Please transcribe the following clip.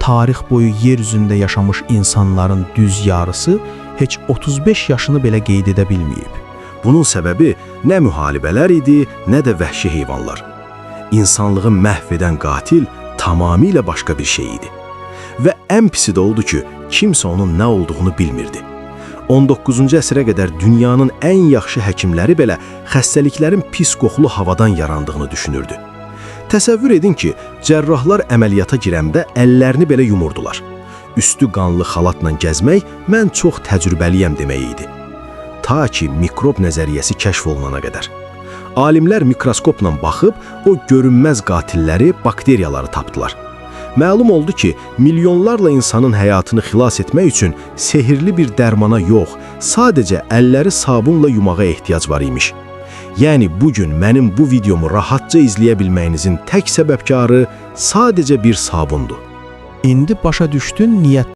tarix boyu yer üzündə yaşamış insanların düz yarısı heç 35 yaşını belə qeyd edə bilməyib. Bunun səbəbi nə müharibələr idi, nə də vəhşi heyvanlar. İnsanlığı məhv edən qatil tamamilə başqa bir şey idi. Və ən pisi də oldu ki, kimsə onun nə olduğunu bilmirdi. 19-cu əsrə qədər dünyanın ən yaxşı həkimləri belə xəstəliklərin pis qoxulu havadan yarandığını düşünürdü. Təsəvvür edin ki, cərrahlar əməliyyata girəndə əllərini belə yumurdular. Üstü qanlı xalatla gəzmək mən çox təcrübəliyəm demək idi. Ta ki, mikrob nəzəriyyəsi kəşf olunana qədər. Alimlər mikroskopla baxıb o görünməz qatilləri, bakteriyaları tapdılar. Məlum oldu ki, milyonlarla insanın həyatını xilas etmək üçün sehirli bir dərmana yox, sadəcə əlləri sabunla yumağa ehtiyac var imiş. Yəni, bugün mənim bu videomu rahatca izləyə bilməyinizin tək səbəbkarı sadəcə bir sabundur. İndi başa düşdün niyyət